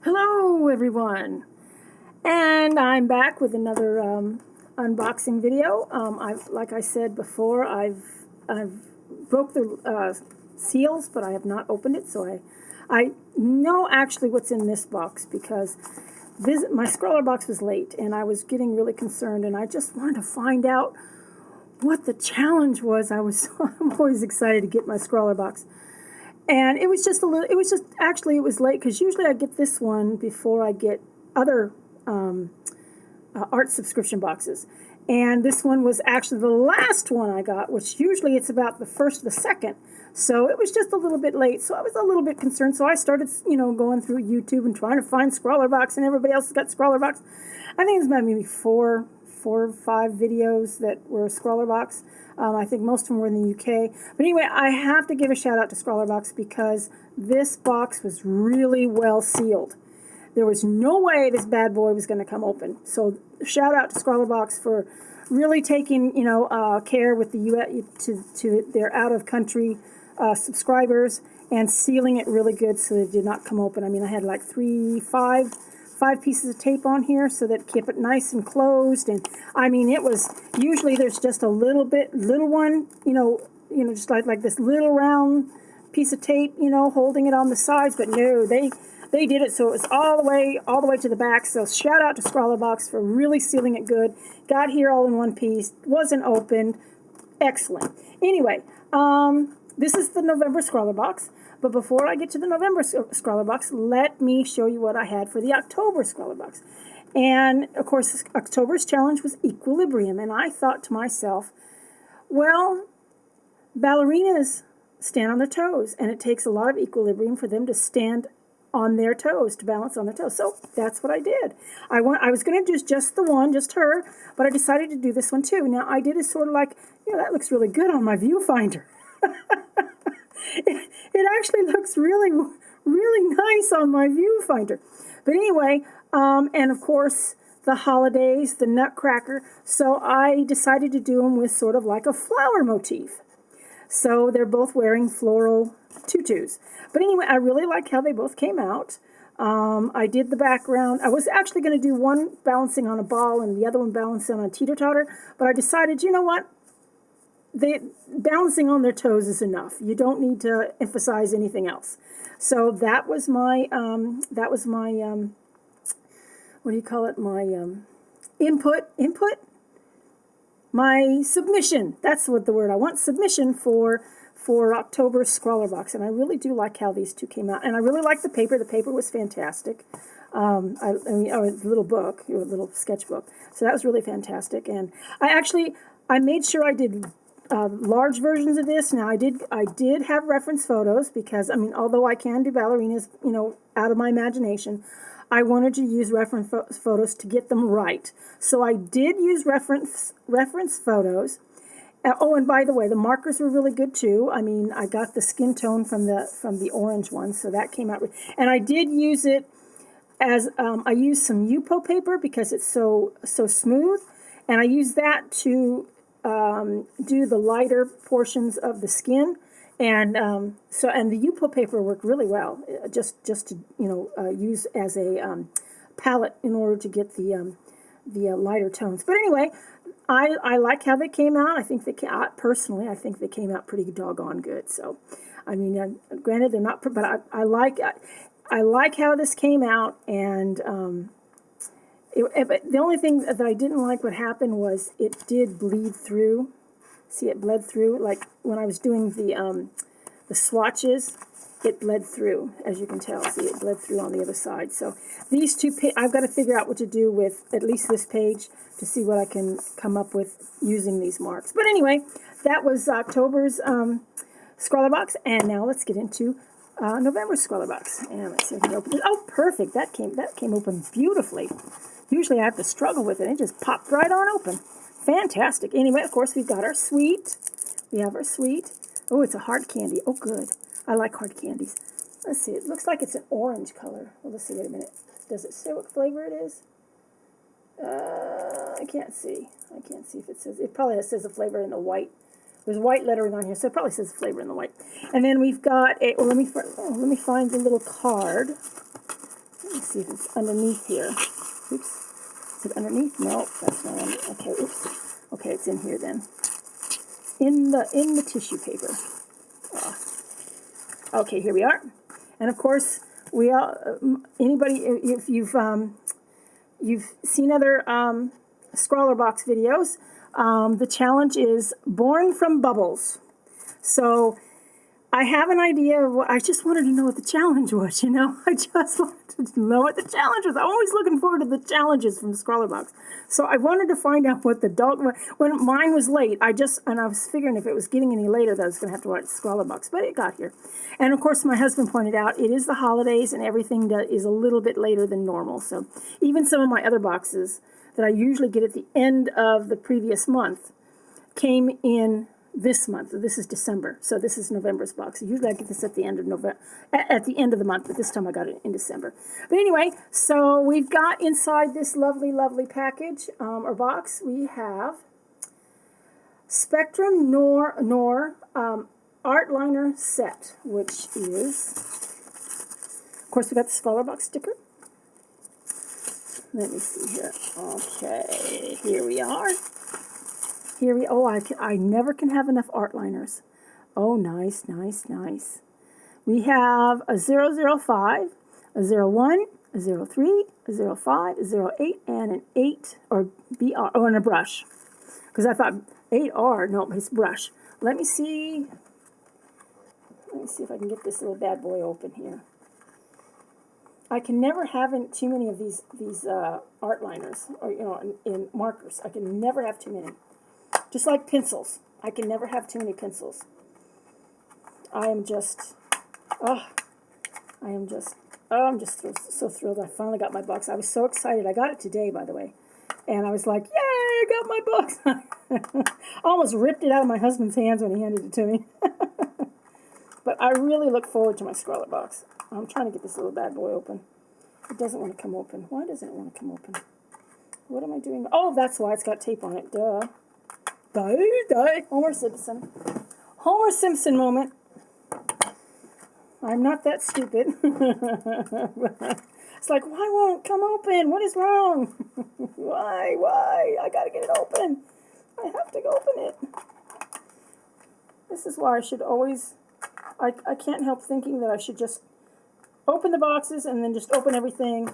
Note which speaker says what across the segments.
Speaker 1: Hello everyone, and I'm back with another unboxing video. Like I said before, I've broke the seals, but I have not opened it. So I know actually what's in this box because my Scrawlrbox was late, and I was getting really concerned, and I just wanted to find out what the challenge was. I'm always excited to get my Scrawlrbox. And it was just actually it was late because usually I get this one before I get other art subscription boxes. And this one was actually the last one I got, which usually it's about the first or the second. So it was just a little bit late. So I was a little bit concerned. So I started, going through YouTube and trying to find Scrawlrbox, and everybody else has got Scrawlrbox. I think it's about maybe four or five videos that were Scrawlrbox. I think most of them were in the UK. But anyway, I have to give a shout out to Scrawlrbox because this box was really well sealed. There was no way this bad boy was going to come open. So shout out to Scrawlrbox for really taking care with the US to their out of country subscribers and sealing it really good so that it did not come open. I mean, I had like five pieces of tape on here so that kept it nice and closed. And I mean, it was usually there's just a little one, just like this little round piece of tape, holding it on the sides. But no, they did it so it was all the way to the back. So shout out to Scrawlrbox for really sealing it good. Got here all in one piece. Wasn't opened. Excellent. Anyway, this is the November Scrawlrbox. But before I get to the November Scrawlrbox, let me show you what I had for the October Scrawlrbox. And, of course, October's challenge was equilibrium. And I thought to myself, well, ballerinas stand on their toes. And it takes a lot of equilibrium for them to stand on their toes, to balance on their toes. So that's what I did. I was going to do just the one, just her, but I decided to do this one too. Now, I did it sort of like, that looks really good on my viewfinder. It actually looks really, really nice on my viewfinder. But anyway, and of course, the holidays, the Nutcracker. So I decided to do them with sort of like a flower motif. So they're both wearing floral tutus. But anyway, I really like how they both came out. I did the background. I was actually going to do one balancing on a ball and the other one balancing on a teeter-totter. But I decided, you know what? Balancing on their toes is enough. You don't need to emphasize anything else. So that was my what do you call it? My input, my submission. That's what the word I want. Submission for October's Scrawlrbox, and I really do like how these two came out, and I really like the paper. The paper was fantastic. The little book, a little sketchbook. So that was really fantastic, and I made sure I did large versions of this. Now I did have reference photos because although I can do ballerinas, out of my imagination, I wanted to use reference photos to get them right. So I did use reference photos. Oh, and by the way, the markers were really good too. I got the skin tone from the orange one, so that came out. And I did use it as I used some Yupo paper because it's so smooth, and I used that to do the lighter portions of the skin, and the Yupo paper worked really well, just to use as a palette in order to get the lighter tones. But anyway, I like how they came out. I think personally, I think they came out pretty doggone good. So, granted they're not, but I like how this came out, and the only thing that I didn't like what happened was it did bleed through. See, it bled through. Like when I was doing the swatches, it bled through, as you can tell. See, it bled through on the other side. So these two, I've got to figure out what to do with at least this page to see what I can come up with using these marks. But anyway, that was October's Scrawlrbox, and now let's get into November's Scrawlrbox. And let's see if I can open it. Oh, perfect! That came open beautifully. Usually I have to struggle with it. It just popped right on open. Fantastic. Anyway, of course, we've got our sweet. We have our sweet. Oh, it's a hard candy. Oh, good. I like hard candies. Let's see. It looks like it's an orange color. Well, let's see. Wait a minute. Does it say what flavor it is? I can't see. I can't see if it says. It probably says the flavor in the white. There's white lettering on here, so it probably says the flavor in the white. And then we've got a. Well, let me find the little card. Let me see if it's underneath here. Oops. Is it underneath? No, that's not underneath. Okay, oops. Okay, it's in here then. In the tissue paper. Okay, here we are. And of course, we all anybody if you've seen other Scrawlrbox videos, the challenge is born from bubbles. So I have an idea of what I just wanted to know what the challenge was, you know. I just wanted to know what the challenge was. I'm always looking forward to the challenges from Scrawlrbox. So I wanted to find out what the dog, when mine was late, I was figuring if it was getting any later that I was going to have to watch Scrawlrbox, but it got here. And of course, my husband pointed out it is the holidays and everything is a little bit later than normal. So even some of my other boxes that I usually get at the end of the previous month came in this month. This is December, so this is November's box. Usually I get this at the end of November, at the end of the month, but this time I got it in December. But anyway, so we've got inside this lovely, lovely package or box, we have Spectrum Noir Art Liner Set, which is, of course, we got the Scrawlrbox sticker. Let me see here. Okay, here we are. I never can have enough art liners. Oh, nice, nice, nice. We have a 005, a 01, a 03, a 05, a 08, and an 8, or BR, and a brush. Because I thought 8R, no, it's brush. Let me see if I can get this little bad boy open here. I can never have too many of these art liners, or, you know, in markers. I can never have too many. Just like pencils. I can never have too many pencils. I'm just so thrilled. I finally got my box. I was so excited. I got it today, by the way. And I was like, yay, I got my box. Almost ripped it out of my husband's hands when he handed it to me. But I really look forward to my Scrawlrbox. I'm trying to get this little bad boy open. It doesn't want to come open. Why doesn't it want to come open? What am I doing? Oh, that's why it's got tape on it. Duh. Die. Homer Simpson. Homer Simpson moment. I'm not that stupid. It's like, why won't it come open? What is wrong? Why? I gotta get it open. I have to open it. This is why I should always, I can't help thinking that I should just open the boxes and then just open everything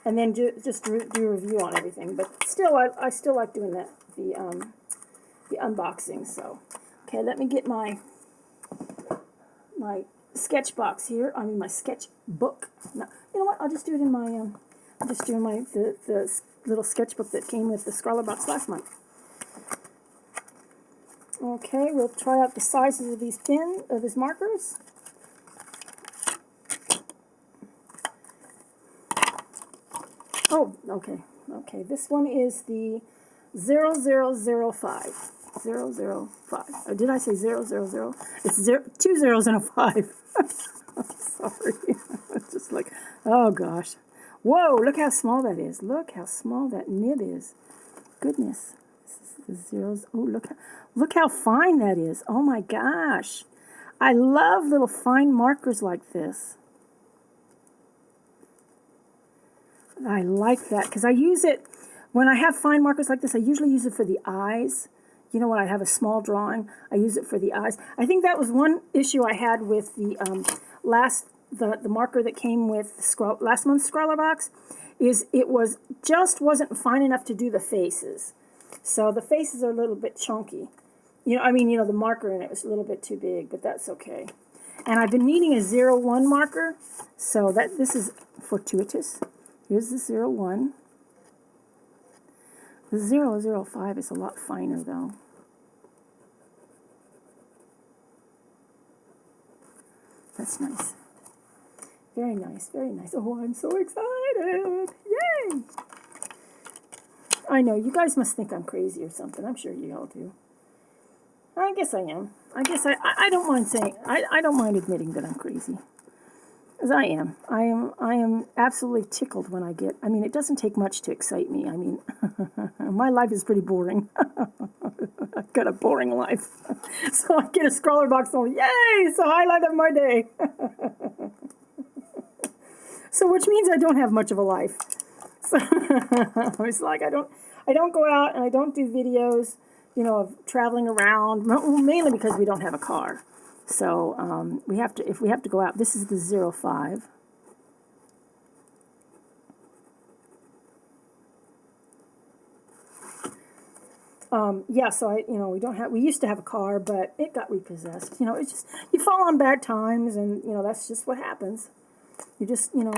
Speaker 1: and then just do a review on everything. But still, I still like doing that, the unboxing. So, okay, let me get my sketch box here. I mean, my sketch book. No, you know what? I'll just do it in my, I'll just do the little sketchbook that came with the Scrawlrbox last month. Okay, we'll try out the sizes of these markers. Oh, okay. Okay, this one is the 0005. 005. Or did I say 000? It's 2 zeros and a 5. I'm sorry. It's just like, oh gosh. Whoa, look how small that is. Look how small that nib is. Goodness. This is the zeros. Oh, look how fine that is. Oh my gosh. I love little fine markers like this. I like that because I use it, when I have fine markers like this, I usually use it for the eyes. You know, when I have a small drawing, I use it for the eyes. I think that was one issue I had with the the marker that came with last month's Scrawlrbox, is it wasn't fine enough to do the faces. So the faces are a little bit chunky. You know, I mean, you know, the marker in it was a little bit too big, but that's okay. And I've been needing a 01 marker, so this is fortuitous. Here's the 01. The 005 is a lot finer, though. That's nice. Very nice, very nice. Oh, I'm so excited. Yay! I know, you guys must think I'm crazy or something. I'm sure you all do. I guess I am. I guess I don't mind saying, I don't mind admitting that I'm crazy. As I am. I am absolutely tickled when I get, I mean, it doesn't take much to excite me. I mean, my life is pretty boring. I've got a boring life. So I get a Scrawlrbox and yay, it's the highlight of my day. So which means I don't have much of a life. So it's like I don't go out and I don't do videos, you know, of traveling around, mainly because we don't have a car. So we have to, if we have to go out, this is the 05. Yeah, so we used to have a car, but it got repossessed. You know, it's just, you fall on bad times, and, you know, that's just what happens. You just, you know,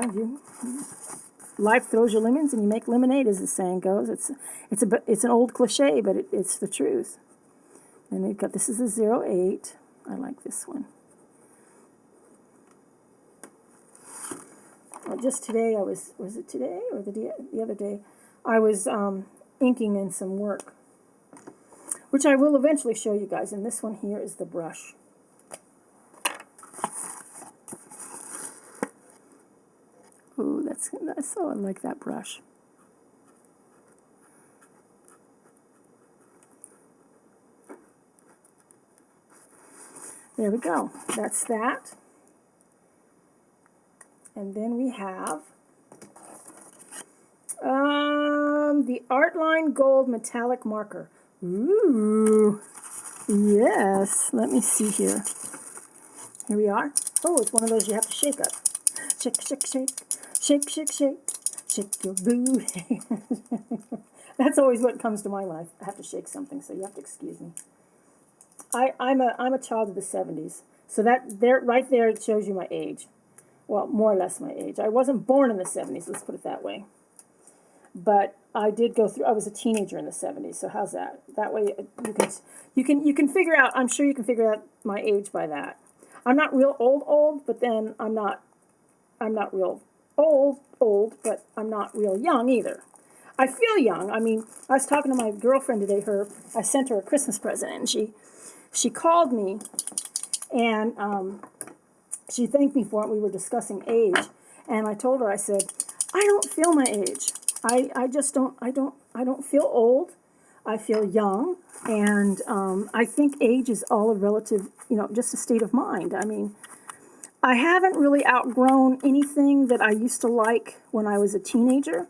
Speaker 1: life throws you lemons and you make lemonade, as the saying goes. It's an old cliche, but it's the truth. And we've got, this is a 08. I like this one. Well, just today was it today or the other day? I was inking in some work, which I will eventually show you guys. And this one here is the brush. Ooh, that's so I like that brush. There we go. That's that. And then we have the Artline Gold Metallic Marker. Ooh, yes. Let me see here. Here we are. Oh, it's one of those you have to shake up. Shake, shake, shake. Shake, shake, shake. Shake your booty. That's always what comes to my life. I have to shake something, so you have to excuse me. I'm a child of the 70s. So that there, right there, it shows you my age. Well, more or less my age. I wasn't born in the 70s, let's put it that way. But I did go through, I was a teenager in the 70s, so how's that? That way you can figure out, I'm sure you can figure out my age by that. I'm not real old, but then I'm not real old, but I'm not real young either. I feel young. I mean, I was talking to my girlfriend today, I sent her a Christmas present, and she called me, and she thanked me for it. We were discussing age, and I told her, I said, I don't feel my age. I just don't, I don't feel old. I feel young, and I think age is all a relative, you know, just a state of mind. I mean, I haven't really outgrown anything that I used to like when I was a teenager,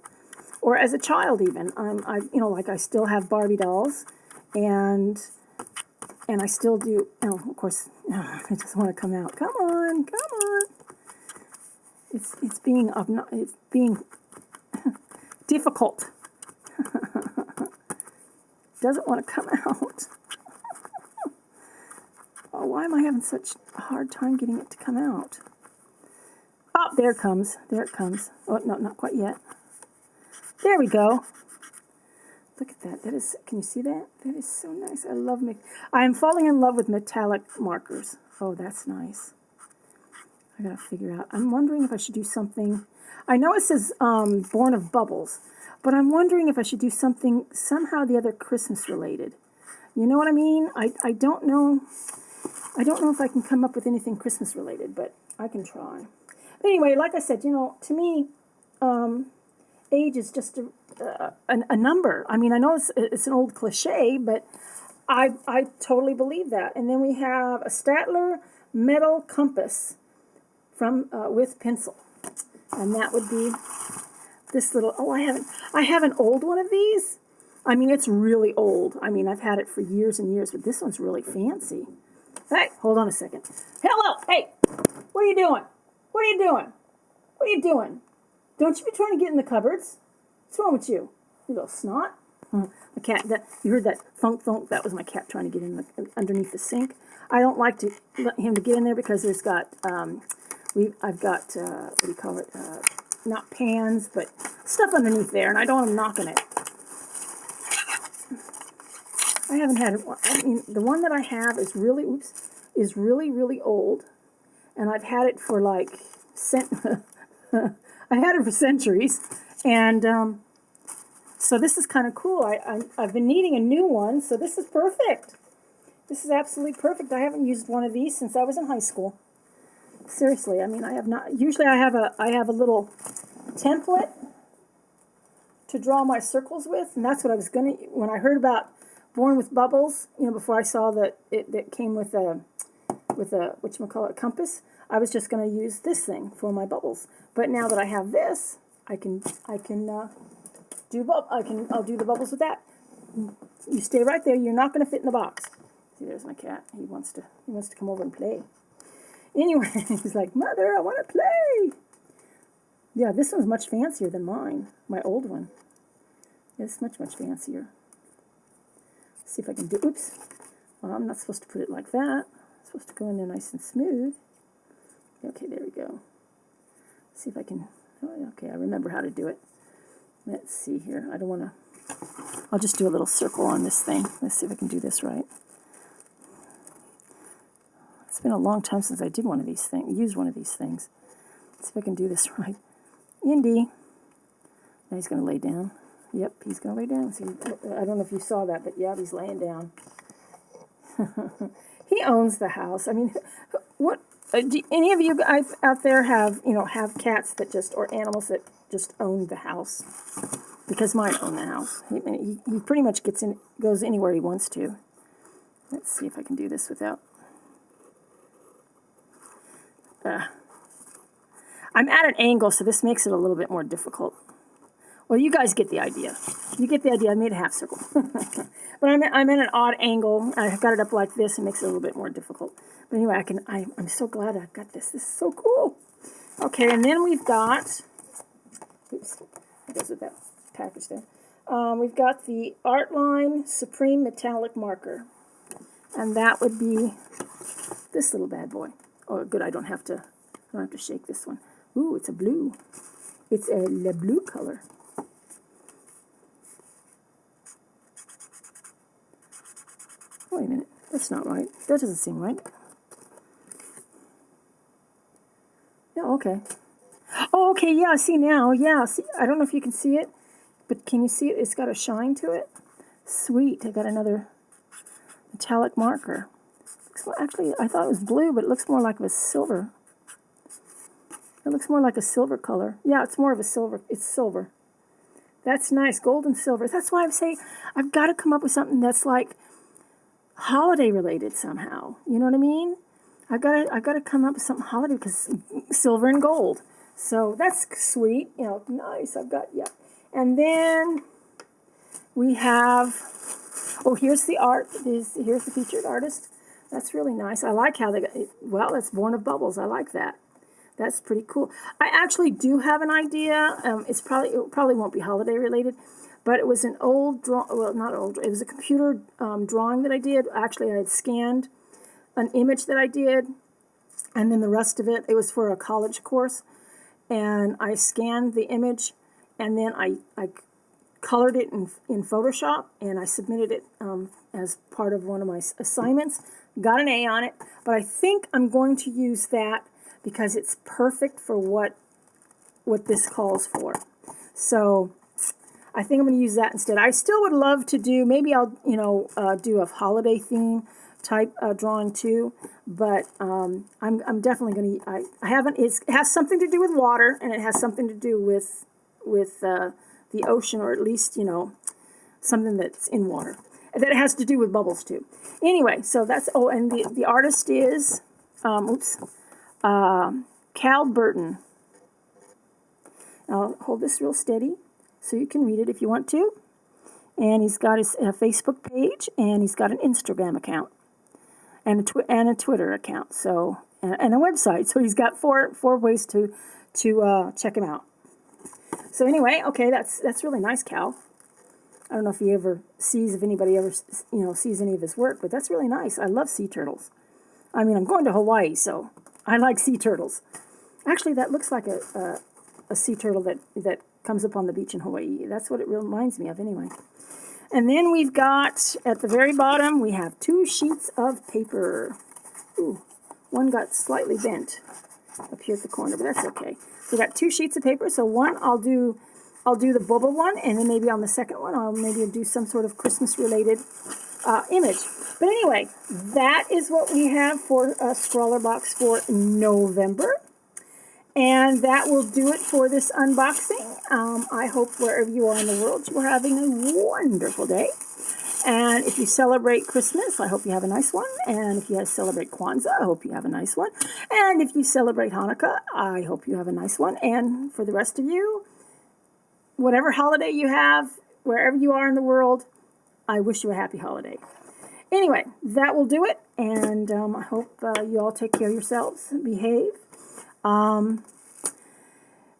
Speaker 1: or as a child even. You know, like I still have Barbie dolls, and I still do. Oh, of course, I just want to come out. Come on, come on. It's being difficult. Doesn't want to come out. Oh, why am I having such a hard time getting it to come out? Oh, there it comes. There it comes. Oh, no, not quite yet. There we go. Look at that. That is, can you see that? That is so nice. I love I am falling in love with metallic markers. Oh, that's nice. I gotta figure out. I'm wondering if I should do something. I know it says Born of Bubbles, but I'm wondering if I should do something somehow the other Christmas related. You know what I mean? I don't know. I don't know if I can come up with anything Christmas related, but I can try. But anyway, like I said, you know, to me, age is just a number. I mean, I know it's an old cliche, but I totally believe that. And then we have a Statler metal compass from with pencil, and that would be this little. Oh, I have an old one of these. I mean, it's really old. I mean, I've had it for years and years, but this one's really fancy. Hey, hold on a second. Hello, hey, what are you doing? What are you doing? What are you doing? Don't you be trying to get in the cupboards? What's wrong with you? You little snot. The cat, you heard that thunk thunk? That was my cat trying to get in underneath the sink. I don't like to let him to get in there because there's got, I've got, what do you call it? Not pans, but stuff underneath there, and I don't want him knocking it. I haven't had it. I mean, the one that I have is really, really old, and I've had it for like, I've had it for centuries, and so this is kind of cool. I've been needing a new one, so this is perfect. This is absolutely perfect. I haven't used one of these since I was in high school. Seriously, I mean, I have not. Usually, I have a little template to draw my circles with, and that's what I was gonna. When I heard about Born with Bubbles, you know, before I saw that it came with a whatchamacallit compass, I was just going to use this thing for my bubbles. But But now that I have this, I'll do the bubbles with that. You stay right there. You're not going to fit in the box. See, there's my cat. He wants to come over and play. Anyway, he's like, Mother, I want to play. Yeah, this one's much fancier than mine. My old one. It's much, much fancier. Let's see if I can do. Oops. Well, I'm not supposed to put it like that. It's supposed to go in there nice and smooth. Okay, there we go. Let's see if I can. Oh, okay, I remember how to do it. Let's see here. I don't want to. I'll just do a little circle on this thing. Let's see if I can do this right. It's been a long time since I did one of these things, used one of these things. Let's see if I can do this right. Indy. Now he's going to lay down. Yep, he's going to lay down. See, I don't know if you saw that, but yeah, he's laying down. He owns the house. I mean, what? Do any of you guys out there have cats that just, or animals that just own the house? Because mine own the house. He pretty much goes anywhere he wants to. Let's see if I can do this without. I'm at an angle, so this makes it a little bit more difficult. Well, you guys get the idea. You get the idea. I made a half circle. But I'm in an odd angle. I've got it up like this. It makes it a little bit more difficult. But anyway, I'm so glad I've got this. This is so cool. Okay, and then we've got, oops, it goes with that package there. We've got the Artline Supreme Metallic Marker. And that would be this little bad boy. Oh, good, I don't have to shake this one. Ooh, it's a blue. It's a blue color. Wait a minute, that's not right. That doesn't seem right. Yeah, okay. Oh, okay, yeah, I see now. Yeah, see, I don't know if you can see it, but can you see it? It's got a shine to it. Sweet, I got another metallic marker. Well, actually, I thought it was blue, but it looks more like a silver. It looks more like a silver color. Yeah, it's more of a silver. It's silver. That's nice, gold and silver. That's why I'm saying I've got to come up with something that's like holiday related somehow. You know what I mean? I've got to come up with something holiday because silver and gold. So that's sweet. Nice. I've got, yeah. And then we have, oh, here's the art. Here's the featured artist. That's really nice. I like how they got, well, it's Born of Bubbles. I like that. That's pretty cool. I actually do have an idea. It probably won't be holiday related, but it was an old well, not old. It was a computer drawing that I did. Actually, I had scanned an image that I did, and then the rest of it was for a college course, and I scanned the image, and then I colored it in Photoshop, and I submitted it as part of one of my assignments. Got an A on it, but I think I'm going to use that because it's perfect for what this calls for. So I think I'm going to use that instead. I still would love to do, maybe I'll do a holiday theme type drawing too, but I'm definitely going to. I haven't. It has something to do with water, and it has something to do with the ocean, or at least something that's in water. That has to do with bubbles too. Anyway, so that's, oh, and the artist is, Cal Burton. I'll hold this real steady so you can read it if you want to. And he's got his Facebook page, and he's got an Instagram account, and a Twitter account, so and a website. So he's got four ways to check him out. So anyway, okay, that's really nice, Cal. I don't know if he ever sees, if anybody ever, sees any of his work, but that's really nice. I love sea turtles. I mean, I'm going to Hawaii, so I like sea turtles. Actually, that looks like a sea turtle that comes up on the beach in Hawaii. That's what it reminds me of anyway. And then we've got, at the very bottom, we have 2 sheets of paper. Ooh, one got slightly bent up here at the corner, but that's okay. So we got 2 sheets of paper. So one, I'll do the bubble one, and then maybe on the second one, I'll maybe do some sort of Christmas-related image. But anyway, that is what we have for Scrawlrbox for November. And that will do it for this unboxing. I hope wherever you are in the world, you are having a wonderful day. And if you celebrate Christmas, I hope you have a nice one. And if you celebrate Kwanzaa, I hope you have a nice one. And if you celebrate Hanukkah, I hope you have a nice one. And for the rest of you, whatever holiday you have, wherever you are in the world, I wish you a happy holiday. Anyway, that will do it. And I hope you all take care of yourselves, behave.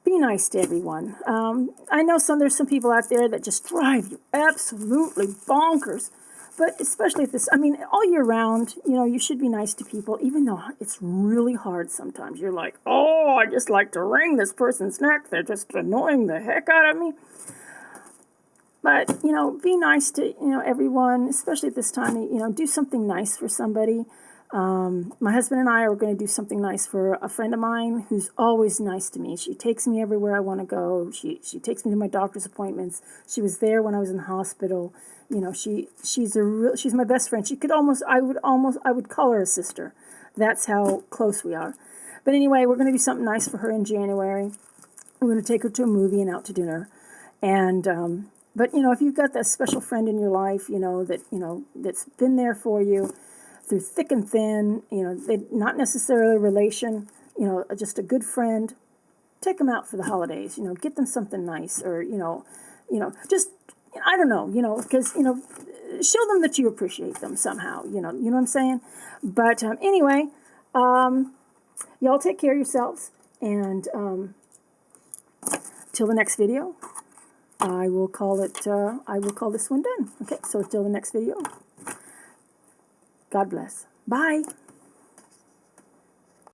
Speaker 1: Be nice to everyone. I know there's some people out there that just drive you absolutely bonkers. But especially at this, I mean, all year round, you should be nice to people, even though it's really hard sometimes. You're like, oh, I just like to wring this person's neck. They're just annoying the heck out of me. But, be nice to, everyone, especially at this time. Do something nice for somebody. My husband and I are going to do something nice for a friend of mine who's always nice to me. She takes me everywhere I want to go. She takes me to my doctor's appointments. She was there when I was in the hospital. She's my best friend. I would call her a sister. That's how close we are. But anyway, we're going to do something nice for her in January. We're going to take her to a movie and out to dinner. And, but if you've got that special friend in your life, that's been there for you through thick and thin, they not necessarily a relation, just a good friend, take them out for the holidays, get them something nice, or, just, I don't know, because, show them that you appreciate them somehow, you know what I'm saying? But anyway, y'all take care of yourselves, and till the next video, I will call this one done. Okay, so till the next video. God bless. Bye.